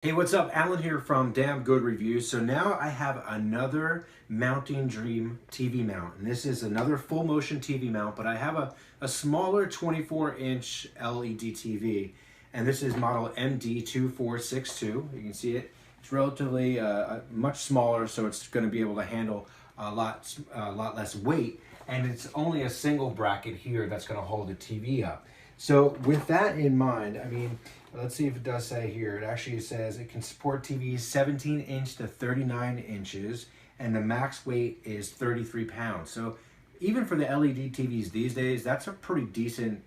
Hey, what's up? Alan here from Damn Good Reviews. So now I have another Mounting Dream TV mount. And this is another full motion TV mount, but I have a smaller 24-inch LED TV. And this is model MD2462. You can see it. It's relatively much smaller, so it's going to be able to handle a lot less weight. And it's only a single bracket here that's going to hold the TV up. So with that in mind, I mean, let's see if it does say here. It actually says it can support TVs 17 inch to 39 inches, and the max weight is 33 pounds. So even for the LED TVs these days, that's a pretty decent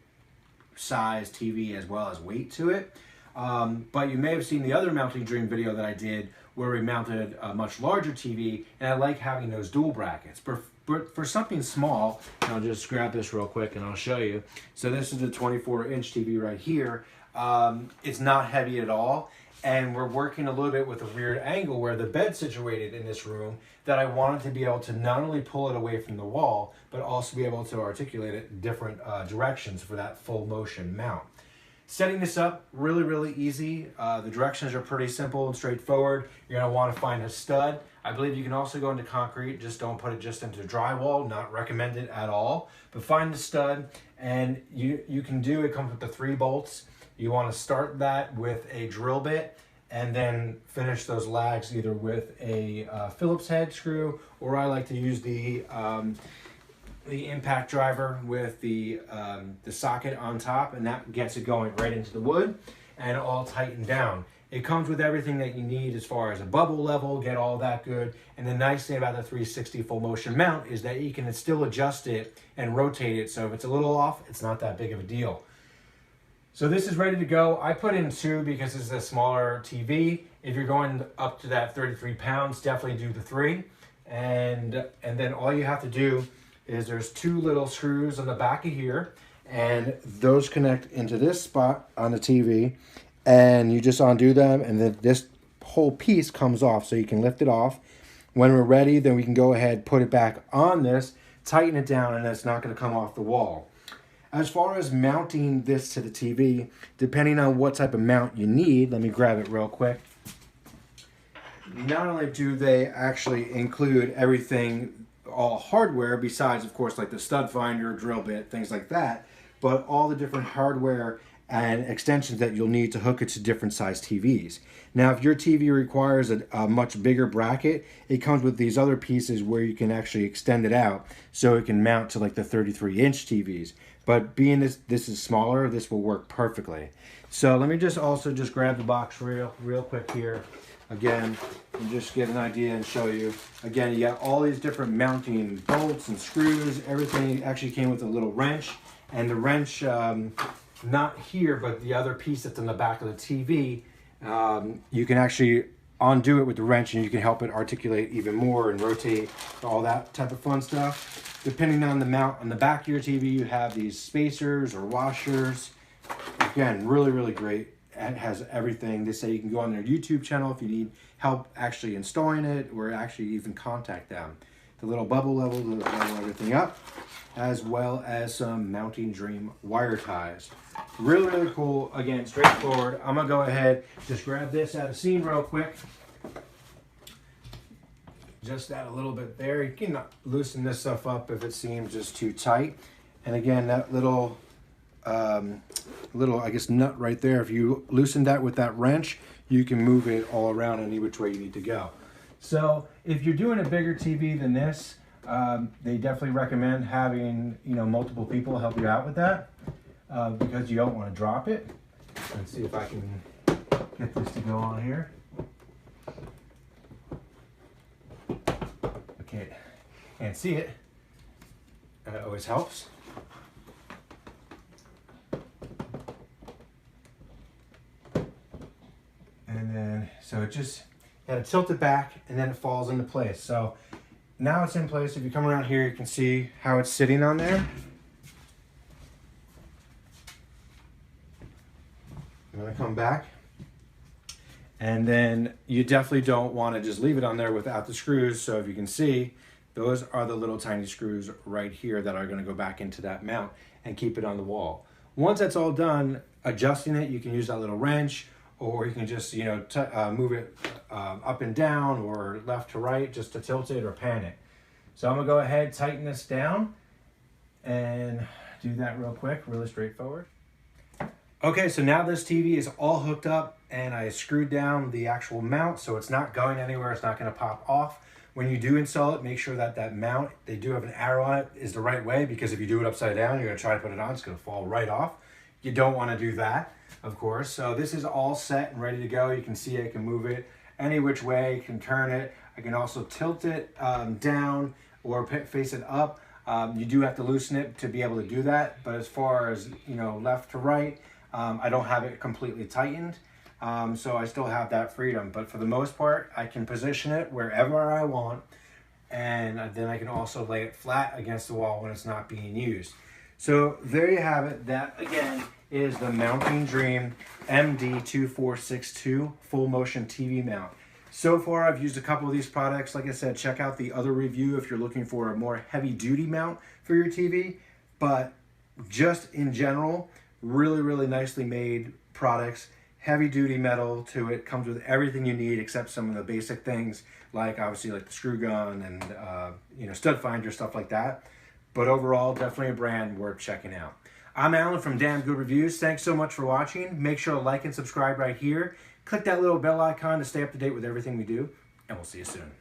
size TV as well as weight to it. But you may have seen the other Mounting Dream video that I did where we mounted a much larger TV, and I like having those dual brackets. But for something small, and I'll just grab this real quick and I'll show you. So this is a 24-inch TV right here. It's not heavy at all, and we're working a little bit with a weird angle where the bed's situated in this room that I wanted to be able to not only pull it away from the wall, but also be able to articulate it in different directions for that full motion mount. Setting this up, really easy. The directions are pretty simple and straightforward. You're going to want to find a stud. I believe you can also go into concrete, just don't put it just into drywall, not recommended at all. But find the stud, and you can do, it comes with the 3 bolts. You want to start that with a drill bit and then finish those lags either with a Phillips head screw, or I like to use the impact driver with the socket on top, and that gets it going right into the wood and all tightened down. It comes with everything that you need as far as a bubble level, get all that good. And the nice thing about the 360 full motion mount is that you can still adjust it and rotate it. So if it's a little off, it's not that big of a deal. So this is ready to go. I put in 2 because this is a smaller TV. If you're going up to that 33 pounds, definitely do the 3. And then all you have to do is there's 2 little screws on the back of here, and those connect into this spot on the TV, and you just undo them, and then this whole piece comes off, so you can lift it off. When we're ready, then we can go ahead, put it back on this, tighten it down, and it's not going to come off the wall. As far as mounting this to the TV, depending on what type of mount you need, let me grab it real quick. Not only do they actually include everything, all hardware, besides, of course, like the stud finder, drill bit, things like that, but all the different hardware and extensions that you'll need to hook it to different size TVs. Now, if your TV requires a much bigger bracket, it comes with these other pieces where you can actually extend it out so it can mount to like the 33-inch TVs. But being this is smaller, this will work perfectly. So let me just grab the box real quick here. Again, and just get an idea and show you. Again, you got all these different mounting bolts and screws. Everything actually came with a little wrench. And the wrench, not here, but the other piece that's in the back of the TV, you can actually undo it with the wrench, and you can help it articulate even more and rotate, all that type of fun stuff. Depending on the mount on the back of your TV, you have these spacers or washers. Again, really great. It has everything. They say you can go on their YouTube channel if you need help actually installing it, or actually even contact them. The little bubble level to level everything up, as well as some Mounting Dream wire ties. Really cool. Again, straightforward. I'm gonna go ahead, just grab this out of scene real quick. Just that a little bit there. You can loosen this stuff up if it seems just too tight. And again, that little I guess nut right there, if you loosen that with that wrench, you can move it all around any which way you need to go. So if you're doing a bigger TV than this, they definitely recommend having multiple people help you out with that, because you don't want to drop it. Let's see if I can get this to go on here. Okay, can't see it. That always helps. And then, so it just, got to tilt it back, and then it falls into place. So now it's in place. If you come around here, you can see how it's sitting on there. I'm going to come back. And then you definitely don't want to just leave it on there without the screws. So if you can see, those are the little tiny screws right here that are going to go back into that mount and keep it on the wall. Once that's all done, adjusting it, you can use that little wrench, or you can just, you know, move it up and down or left to right just to tilt it or pan it. So I'm gonna go ahead, tighten this down and do that real quick, really straightforward. Okay, so now this TV is all hooked up and I screwed down the actual mount so it's not going anywhere, it's not gonna pop off. When you do install it, make sure that that mount, they do have an arrow on it, is the right way, because if you do it upside down, you're gonna try to put it on, it's gonna fall right off. You don't wanna do that, of course. So this is all set and ready to go. You can see I can move it any which way, you can turn it. I can also tilt it down or face it up. You do have to loosen it to be able to do that, but as far as, you know, left to right, I don't have it completely tightened. So I still have that freedom, but for the most part, I can position it wherever I want, and then I can also lay it flat against the wall when it's not being used. So there you have it. That again is the Mounting Dream MD2462 full motion TV mount. So far I've used a couple of these products. Like I said, check out the other review if you're looking for a more heavy duty mount for your TV, but just in general, really nicely made products. Heavy duty metal to it, comes with everything you need except some of the basic things, like obviously like the screw gun and you know, stud finder, stuff like that. But overall, definitely a brand worth checking out. I'm Alan from Damn Good Reviews. Thanks so much for watching. Make sure to like and subscribe right here. Click that little bell icon to stay up to date with everything we do, and we'll see you soon.